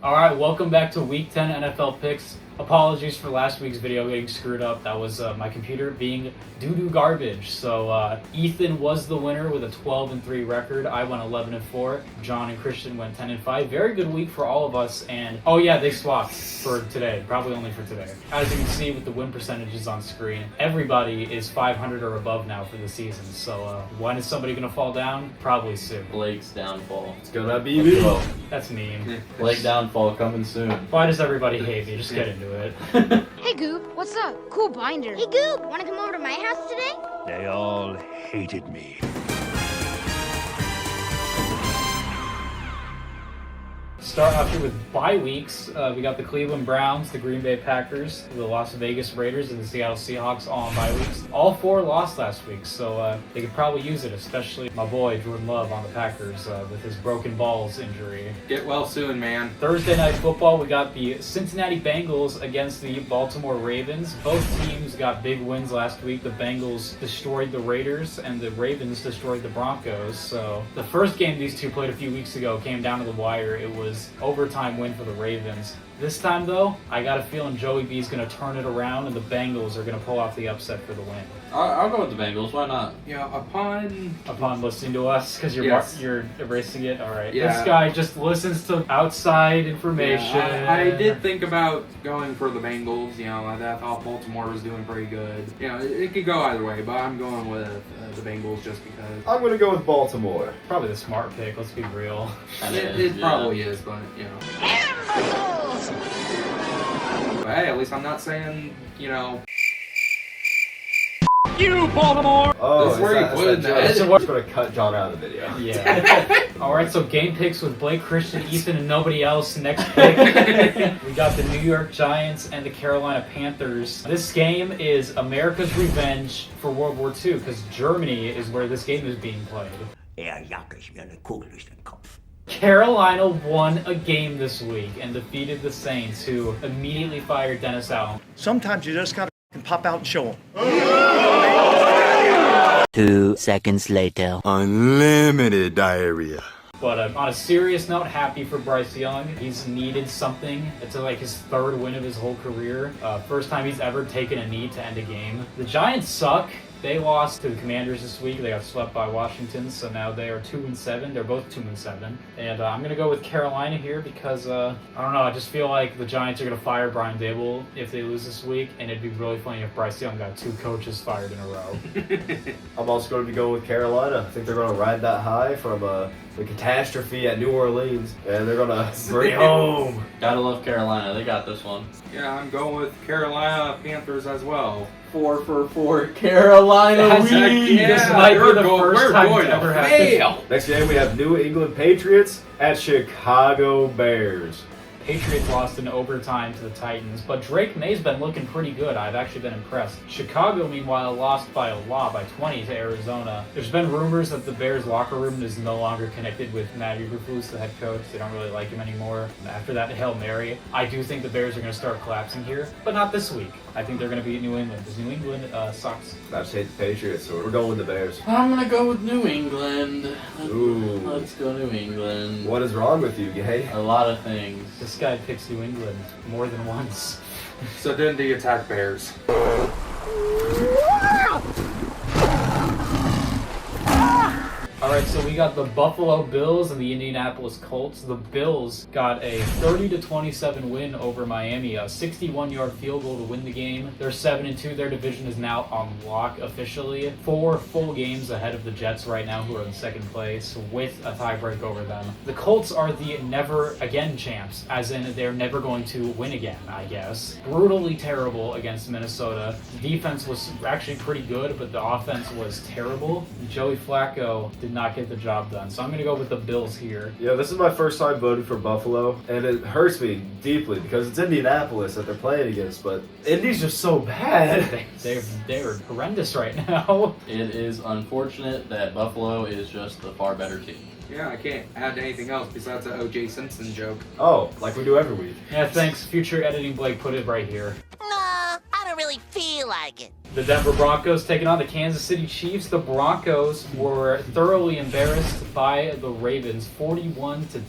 Alright, welcome back to Week 10 NFL Picks. Apologies for last week's video getting screwed up. That was my computer being doo-doo garbage. So Ethan was the winner with a 12-3 record. I went 11-4. John and Christian went 10-5. Very good week for all of us. And oh yeah, they swapped for today. Probably only for today. As you can see with the win percentages on screen, everybody is 500 or above now for the season. So when is somebody going to fall down? Probably soon. Blake's downfall. It's gonna be me. That's mean. Blake downfall coming soon. Why does everybody hate me? Just get into it. Hey Goop, what's up? Cool binder. Hey Goop, wanna come over to my house today? They all hated me. Start off here with bye weeks. We got the Cleveland Browns, the Green Bay Packers, the Las Vegas Raiders, and the Seattle Seahawks all on bye weeks. All four lost last week, so they could probably use it, especially my boy Jordan Love on the Packers with his broken balls injury. Get well soon, man. Thursday Night Football, we got the Cincinnati Bengals against the Baltimore Ravens. Both teams got big wins last week. The Bengals destroyed the Raiders, and the Ravens destroyed the Broncos. So the first game these two played a few weeks ago came down to the wire. It was overtime win for the Ravens. This time, though, I got a feeling Joey B's going to turn it around, and the Bengals are going to pull off the upset for the win. I'll go with the Bengals. Why not? Yeah, upon Listening to us, because Yes. you're erasing it. All right. Yeah. This guy just listens to outside information. Yeah, I did think about going for the Bengals. I thought Baltimore was doing pretty good. It could go either way, but I'm going with the Bengals just because. I'm gonna go with Baltimore. Probably the smart pick. Let's be real. It probably is, but But hey, at least I'm not saying You, Baltimore! Oh, That's where you put it. That's what's gonna cut John out of the video. Yeah. All right, so game picks with Blake, Christian, Ethan, and nobody else. Next pick, we got the New York Giants and the Carolina Panthers. This game is America's revenge for World War II because Germany is where this game is being played. jagt mir eine Kugel durch den Kopf. Carolina won a game this week and defeated the Saints, who immediately fired Dennis Allen. Sometimes you just gotta pop out and show them. 2 seconds later. Unlimited diarrhea. But on a serious note, happy for Bryce Young. He's needed something. It's like his third win of his whole career. First time he's ever taken a knee to end a game. The Giants suck. They lost to the Commanders this week. They got swept by Washington, so now they are 2-7. They're both 2-7. And I'm going to go with Carolina here because, I don't know, I just feel like the Giants are going to fire Brian Dable if they lose this week, and it'd be really funny if Bryce Young got two coaches fired in a row. I'm also going to go with Carolina. I think they're going to ride that high from the catastrophe at New Orleans, and they're going to bring it home. Gotta love Carolina. They got this one. Yeah, I'm going with Carolina Panthers as well. 4 for 4 Carolina That's win. This might be the we're first time going it's ever to happened. fail. Next game, we have New England Patriots at Chicago Bears. Patriots lost in overtime to the Titans, but Drake May's been looking pretty good. I've actually been impressed. Chicago, meanwhile, lost by a lot, by 20 to Arizona. There's been rumors that the Bears locker room is no longer connected with Matt Eberflus, the head coach. They don't really like him anymore. After that Hail Mary, I do think the Bears are going to start collapsing here, but not this week. I think they're going to beat New England, because New England sucks. I just hate the Patriots, so we're going with the Bears. I'm gonna go with New England. Ooh. Let's go New England. What is wrong with you, gay? A lot of things. This guy picks New England more than once. So then the attack Bears. Alright, so we got the Buffalo Bills and the Indianapolis Colts. The Bills got a 30-27 win over Miami, a 61-yard field goal to win the game. They're 7-2. Their division is now on lock officially. 4 full games ahead of the Jets right now, who are in second place, with a tiebreak over them. The Colts are the never again champs, as in they're never going to win again, I guess. Brutally terrible against Minnesota. The defense was actually pretty good, but the offense was terrible. Joey Flacco did not get the job done. So I'm going to go with the Bills here. Yeah, this is my first time voting for Buffalo, and it hurts me deeply because it's Indianapolis that they're playing against, but Indy's just so bad. They're horrendous right now. It is unfortunate that Buffalo is just the far better team. Yeah, I can't add anything else besides the O.J. Simpson joke. Oh, like we do every week. Yeah, thanks. Future editing Blake put it right here. Nah, I don't really feel like second. The Denver Broncos taking on the Kansas City Chiefs. The Broncos were thoroughly embarrassed by the Ravens, 41-10.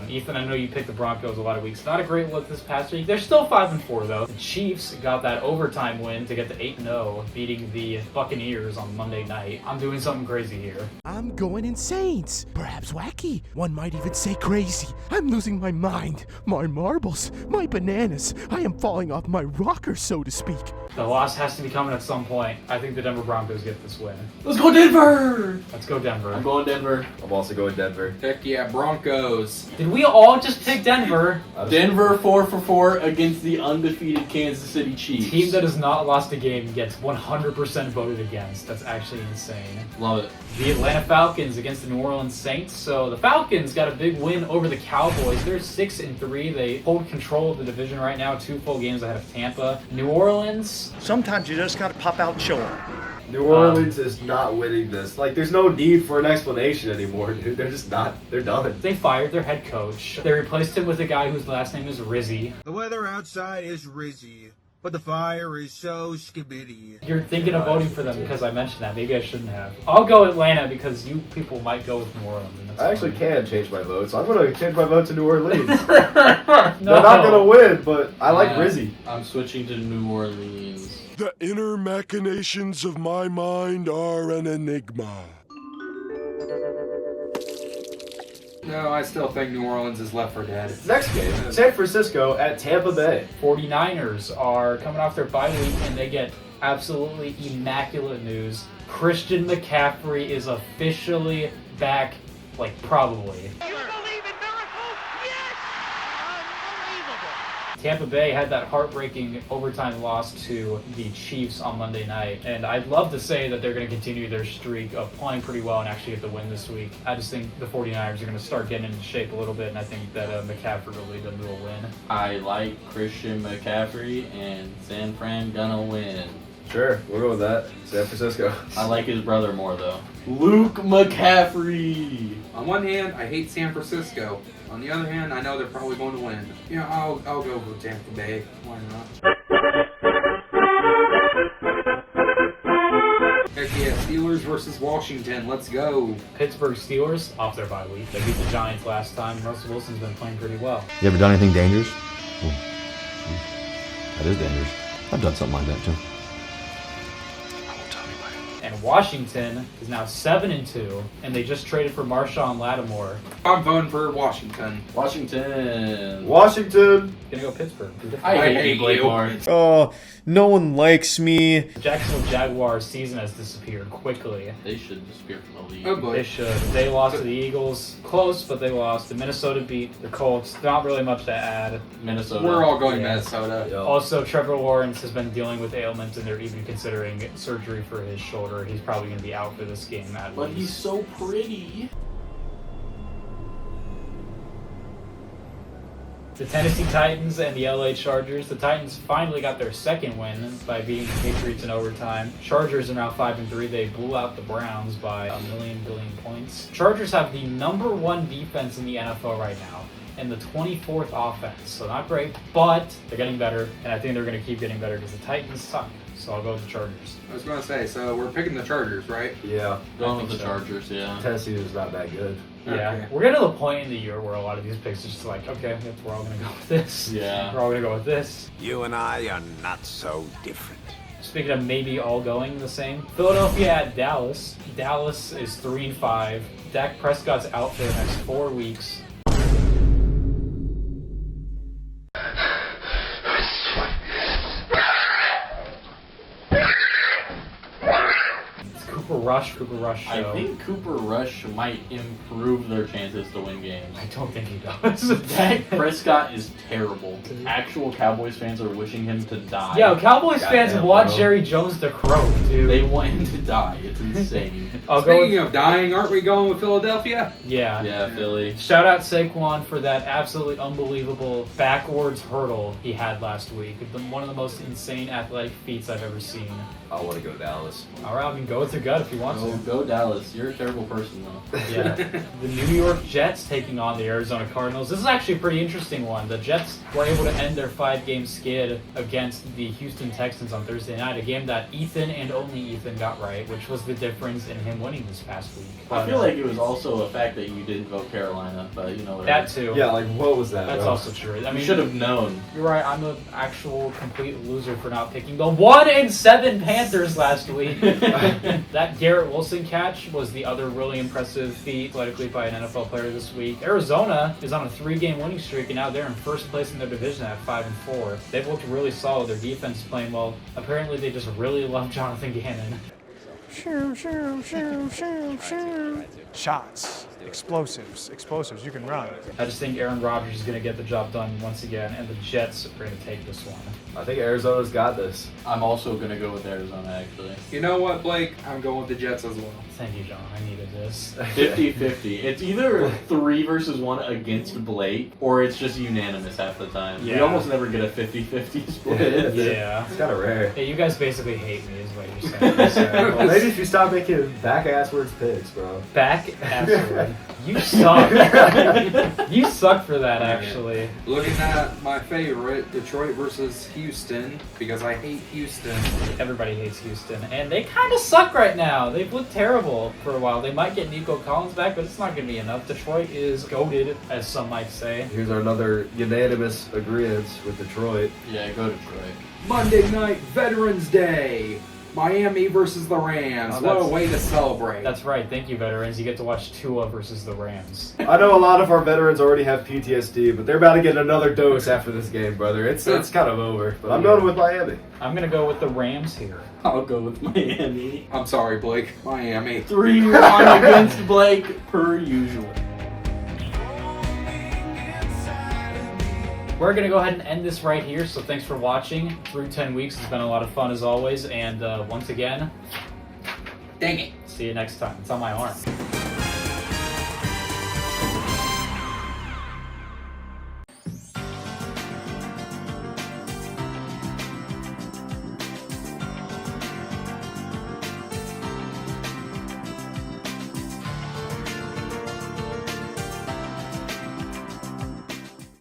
Ethan, I know you picked the Broncos a lot of weeks. Not a great look this past week. They're still 5-4 though. The Chiefs got that overtime win to get to 8-0, beating the Buccaneers on Monday night. I'm doing something crazy here. I'm going insane. Perhaps wacky. One might even say crazy. I'm losing my mind. My marbles. My bananas. I am falling off my rocker, so to speak. The loss has to be coming at some point. I think the Denver Broncos get this win. Let's go Denver! Let's go Denver. I'm going Denver. I'm also going Denver. Heck yeah, Broncos. Did we all just pick Denver? Denver 4-for-4 against the undefeated Kansas City Chiefs. Team that has not lost a game gets 100% voted against. That's actually insane. Love it. The Atlanta Falcons against the New Orleans Saints. So the Falcons got a big win over the Cowboys. They're 6-3. They hold control of the division right now, 2 full games ahead of Tampa. New Orleans. Sometimes you just gotta pop out and show them. New Orleans is not winning this. Like, there's no need for an explanation anymore, dude. They're just not. They're done. They fired their head coach. They replaced him with a guy whose last name is Rizzy. The weather outside is rizzy, but the fire is so skibidi. You're thinking of voting for them because I mentioned that. Maybe I shouldn't have. I'll go Atlanta because you people might go with New Orleans. And that's I actually fine. can change my vote, so I'm going to change my vote to New Orleans. No. They're not going to win, but I like Yeah, Rizzy. I'm switching to New Orleans. The inner machinations of my mind are an enigma. No, I still think New Orleans is left for dead. Next game, San Francisco at Tampa Bay. 49ers are coming off their bye week and they get absolutely immaculate news. Christian McCaffrey is officially back, like probably. Tampa Bay had that heartbreaking overtime loss to the Chiefs on Monday night, and I'd love to say that they're going to continue their streak of playing pretty well and actually get the win this week. I just think the 49ers are going to start getting into shape a little bit, and I think that McCaffrey will lead them to a win. I like Christian McCaffrey, and San Fran gonna win. Sure, we'll go with that. San Francisco. I like his brother more, though. Luke McCaffrey! On one hand, I hate San Francisco. On the other hand, I know they're probably going to win. Yeah, I'll go with Tampa Bay. Why not? Heck yeah, Steelers versus Washington. Let's go. Pittsburgh Steelers off their bye week. They beat the Giants last time. Russell Wilson's been playing pretty well. You ever done anything dangerous? That is dangerous. I've done something like that too. And Washington is now 7-2, and they just traded for Marshawn Lattimore. I'm voting for Washington. Washington. Washington. Gonna go Pittsburgh. I hate hate you, Blake you. Lawrence. Oh, no one likes me. The Jacksonville Jaguars season has disappeared quickly. They should disappear from the league. Oh boy. They should. They lost to the Eagles. Close, but they lost. The Minnesota beat the Colts. Not really much to add. Minnesota. We're all going Yeah. Minnesota. Yo. Also, Trevor Lawrence has been dealing with ailments, and they're even considering surgery for his shoulder. He's probably going to be out for this game at But least. he's so pretty. The Tennessee Titans and the LA Chargers. The Titans finally got their second win by beating the Patriots in overtime. Chargers are now 5-3. They blew out the Browns by a billion points. Chargers have the #1 defense in the NFL right now and the 24th offense. So not great, but they're getting better, and I think they're going to keep getting better because the Titans suck. So I'll go with the Chargers. I was going to say, so we're picking the Chargers, right? Yeah. Going I with the think so. Chargers, yeah. Tennessee is not that good. Yeah, Okay. we're getting to the point in the year where a lot of these picks are just like, okay, yep, we're all going to go with this. Yeah. We're all going to go with this. You and I are not so different. Speaking of maybe all going the same, Philadelphia at Dallas. Dallas is 3-5. Dak Prescott's out for the next 4 weeks. It's Cooper Rush show. I think Cooper Rush might improve their chances to win games. I don't think he does. Dak Prescott is terrible. Actual Cowboys fans are wishing him to die. Yo, Cowboys fans Goddamn, want bro. Jerry Jones to croak, dude. They want him to die. It's insane. I'll go Speaking with, of dying, aren't we going with Philadelphia? yeah. Yeah, Philly. Shout out Saquon for that absolutely unbelievable backwards hurdle he had last week. One of the most insane athletic feats I've ever seen. I want to go Dallas. All right, I mean, go with your gut if he wants to. Go Dallas. You're a terrible person, though. Yeah. The New York Jets taking on the Arizona Cardinals. This is actually a pretty interesting one. The Jets were able to end their 5-game skid against the Houston Texans on Thursday night, a game that Ethan and only Ethan got right, which was the difference in him winning this past week. I feel like it was also a fact that you didn't vote Carolina, but you know what? That too. Yeah, like what was that? That's bro? also true. I You mean, should have known. You're right. I'm an actual complete loser for not picking the 1-7 Panthers last week. That Garrett Wilson catch was the other really impressive feat athletically by an NFL player this week. Arizona is on a 3-game winning streak, and now they're in first place in their division at 5-4. They've looked really solid. Their defense is playing well. Apparently, they just really love Jonathan Gannon. Shots. Explosives. You can run. I just think Aaron Rodgers is going to get the job done once again, and the Jets are going to take this one. I think Arizona's got this. I'm also going to go with Arizona, actually. You know what, Blake? I'm going with the Jets as well. Thank you, John. I needed this. 50-50. It's either 3 versus 1 against Blake, or it's just unanimous half the time. Yeah. We almost never get a 50-50 split. Yeah. It's kind of rare. Hey, you guys basically hate me, is what you're saying. Well, maybe if you stop making back-asswards picks, bro. Back afterward. You suck. You suck for that, actually. Looking at my favorite, Detroit versus Houston, because I hate Houston. Everybody hates Houston, and they kind of suck right now. They've looked terrible for a while. They might get Nico Collins back, but it's not going to be enough. Detroit is goated, as some might say. Here's another unanimous agreement with Detroit. Yeah, go Detroit. Monday night, Veterans Day. Miami versus the Rams. Oh, What a that's- way to celebrate. That's right. Thank you, veterans. You get to watch Tua versus the Rams. I know a lot of our veterans already have PTSD, but they're about to get another dose after this game, brother. It's kind of over. But I'm going with Miami. I'm going to go with the Rams here. I'll go with Miami. I'm sorry, Blake. Miami. 3-1 against Blake, per usual. We're going to go ahead and end this right here, so thanks for watching. Through 10 weeks, it's been a lot of fun as always, and once again, Dang it. see you next time. It's on my arm.